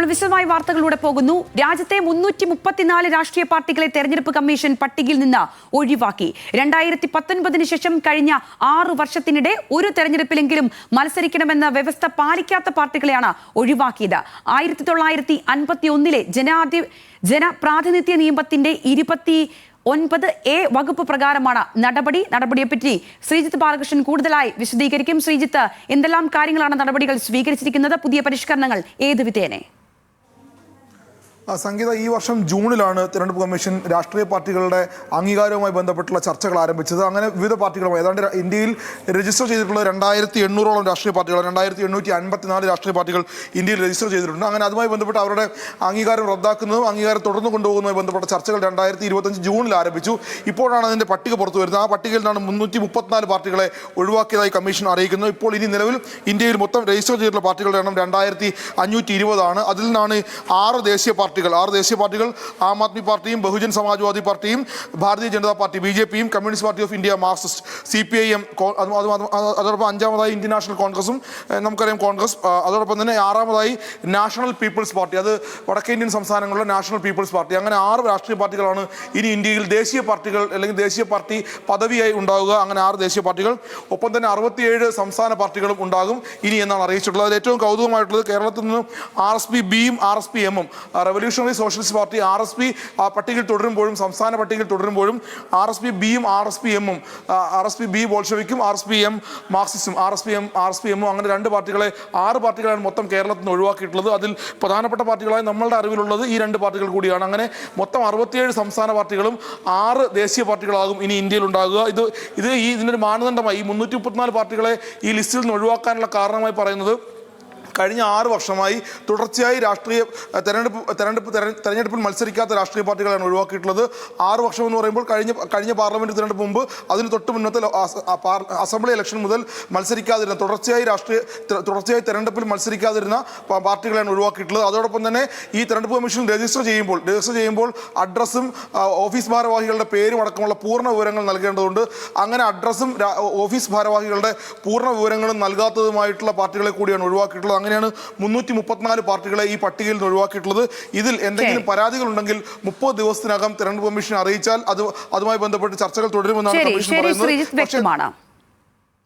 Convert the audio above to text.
വിശദമായ വാർത്തകളിലൂടെ പോകുന്നു. രാജ്യത്തെ 334 രാഷ്ട്രീയ പാർട്ടികളെ തെരഞ്ഞെടുപ്പ് കമ്മീഷൻ പട്ടികയിൽ നിന്ന് ഒഴിവാക്കി. 2019 ശേഷം കഴിഞ്ഞ 6 വർഷത്തിനിടെ ഒരു തെരഞ്ഞെടുപ്പിലെങ്കിലും മത്സരിക്കണമെന്ന വ്യവസ്ഥ പാലിക്കാത്ത പാർട്ടികളെയാണ് ഒഴിവാക്കിയത്. 1951 ജനപ്രാതിനിധ്യ നിയമത്തിന്റെ 29A വകുപ്പ് പ്രകാരമാണ് നടപടിയെപ്പറ്റി ശ്രീജിത്ത് ബാലകൃഷ്ണൻ കൂടുതലായി വിശദീകരിക്കും. ശ്രീജിത്ത്, എന്തെല്ലാം കാര്യങ്ങളാണ് നടപടികൾ സ്വീകരിച്ചിരിക്കുന്നത്? പുതിയ പരിഷ്കരണങ്ങൾ ഏത് വിധേനെ? സംഗീത, ഈ വർഷം ജൂണിലാണ് തെരഞ്ഞെടുപ്പ് കമ്മീഷൻ രാഷ്ട്രീയ പാർട്ടികളുടെ അംഗീകാരവുമായി ബന്ധപ്പെട്ടുള്ള ചർച്ചകൾ ആരംഭിച്ചത്. അങ്ങനെ വിവിധ പാർട്ടികളുമായി ഏതാണ്ട് ഇന്ത്യയിൽ രജിസ്റ്റർ ചെയ്തിട്ടുള്ള 2800ഓളം രാഷ്ട്രീയ പാർട്ടികൾ, 2854 രാഷ്ട്രീയ പാർട്ടികൾ ഇന്ത്യയിൽ രജിസ്റ്റർ ചെയ്തിട്ടുണ്ട്. അങ്ങനെ അതുമായി ബന്ധപ്പെട്ട് അവരുടെ അംഗീകാരം റദ്ദാക്കുന്നതും അംഗീകാരം തുടർന്ന് കൊണ്ടുപോകുന്നതുമായി ബന്ധപ്പെട്ട ചർച്ചകൾ 2025 ജൂണിൽ ആരംഭിച്ചു. ഇപ്പോഴാണ് അതിൻ്റെ പട്ടിക പുറത്തു വരുന്നത്. ആ പട്ടികയിൽ നിന്നാണ് 334 പാർട്ടികളെ ഒഴിവാക്കിയതായി കമ്മീഷൻ അറിയിക്കുന്നത്. ഇപ്പോൾ ഇനി നിലവിൽ ഇന്ത്യയിൽ മൊത്തം രജിസ്റ്റർ ചെയ്തിട്ടുള്ള പാർട്ടികളുടെ എണ്ണം 2520 ആണ്. അതിൽ നിന്നാണ് 6 ദേശീയ പാർട്ടികൾ ആം ആദ്മി പാർട്ടിയും ബഹുജൻ സമാജ്വാദി പാർട്ടിയും ഭാരതീയ ജനതാ പാർട്ടി BJPയും communist party of India Marxist CPIM, അതോടൊപ്പം 5ാമതായി ഇന്ത്യൻ നാഷണൽ കോൺഗ്രസും, നമുക്കറിയാം കോൺഗ്രസ്, അതോടൊപ്പം തന്നെ 6ാമതായി നാഷണൽ പീപ്പിൾസ് പാർട്ടി, അത് വടക്കേ ഇന്ത്യൻ സംസ്ഥാനങ്ങളിലെ നാഷണൽ പീപ്പിൾസ് പാർട്ടി. അങ്ങനെ 6 രാഷ്ട്രീയ പാർട്ടികളാണ് ഇനി ഇന്ത്യയിൽ ദേശീയ പാർട്ടികൾ അല്ലെങ്കിൽ ദേശീയ പാർട്ടി പദവിയായി ഉണ്ടാവുക. അങ്ങനെ 6 ദേശീയ പാർട്ടികൾ, ഒപ്പം തന്നെ 67 സംസ്ഥാന പാർട്ടികളും ഉണ്ടാകും ഇനി എന്നാണ് അറിയിച്ചിട്ടുള്ളത്. അതിൽ ഏറ്റവും കൗതുകമായിട്ടുള്ളത് കേരളത്തിൽ നിന്നും RSP-Bയും RSP-Mഉം റവല്യൂഷണറി സോഷ്യലിസ്റ്റ് പാർട്ടി RSP ആ പട്ടികയിൽ തുടരുമ്പോഴും, സംസ്ഥാന പട്ടികയിൽ തുടരുമ്പോഴും RSP-Bയും RSP-Mഉം, RSP-B ബോൾഷെവിക്കും RSP-M മാർക്സിസ്റ്റും, RSP-Mഉം അങ്ങനെ 2 പാർട്ടികളെ 6 പാർട്ടികളാണ് മൊത്തം കേരളത്തിൽ നിന്ന് ഒഴിവാക്കിയിട്ടുള്ളത്. അതിൽ പ്രധാനപ്പെട്ട പാർട്ടികളായി നമ്മളുടെ അറിവിലുള്ളത് ഈ 2 പാർട്ടികൾ കൂടിയാണ്. അങ്ങനെ മൊത്തം 67 സംസ്ഥാന പാർട്ടികളും 6 ദേശീയ പാർട്ടികളാകും ഇനി ഇന്ത്യയിൽ ഉണ്ടാകുക. ഇതിനൊരു മാനദണ്ഡമായി ഈ 334 പാർട്ടികളെ ഈ ലിസ്റ്റിൽ നിന്ന് ഒഴിവാക്കാനുള്ള കാരണമായി പറയുന്നത് കഴിഞ്ഞ 6 വർഷമായി തുടർച്ചയായി തെരഞ്ഞെടുപ്പിൽ മത്സരിക്കാത്ത രാഷ്ട്രീയ പാർട്ടികളാണ് ഒഴിവാക്കിയിട്ടുള്ളത്. 6 വർഷം എന്ന് പറയുമ്പോൾ കഴിഞ്ഞ പാർലമെന്റ് തിരഞ്ഞെടുപ്പ് മുമ്പ് അതിന് തൊട്ട് മുന്നത്തെ അസംബ്ലി ഇലക്ഷൻ മുതൽ മത്സരിക്കാതിരുന്ന തുടർച്ചയായി തെരഞ്ഞെടുപ്പിൽ മത്സരിക്കാതിരുന്ന പാർട്ടികളാണ് ഒഴിവാക്കിയിട്ടുള്ളത്. അതോടൊപ്പം തന്നെ ഈ തെരഞ്ഞെടുപ്പ് കമ്മീഷൻ രജിസ്റ്റർ ചെയ്യുമ്പോൾ അഡ്രസ്സും ഓഫീസ് ഭാരവാഹികളുടെ പേരും അടക്കമുള്ള പൂർണ്ണ വിവരങ്ങൾ നൽകേണ്ടതുണ്ട്. അങ്ങനെ അഡ്രസ്സും ഓഫീസ് ഭാരവാഹികളുടെ പൂർണ്ണ വിവരങ്ങളും നൽകാത്തതുമായിട്ടുള്ള പാർട്ടികളെ കൂടിയാണ് ഒഴിവാക്കിയിട്ടുള്ളത്. അങ്ങനെയാണ് 334 പാർട്ടികളെ ഈ പട്ടികയിൽ നിന്ന് ഒഴിവാക്കിയിട്ടുള്ളത്. ഇതിൽ എന്തെങ്കിലും പരാതികൾ ഉണ്ടെങ്കിൽ 30 ദിവസത്തിനകം തെരഞ്ഞെടുപ്പ് കമ്മീഷൻ അറിയിച്ചാൽ അതുമായി ബന്ധപ്പെട്ട് ചർച്ചകൾ തുടരുമെന്നാണ് കമ്മീഷൻ പറയുന്നത്.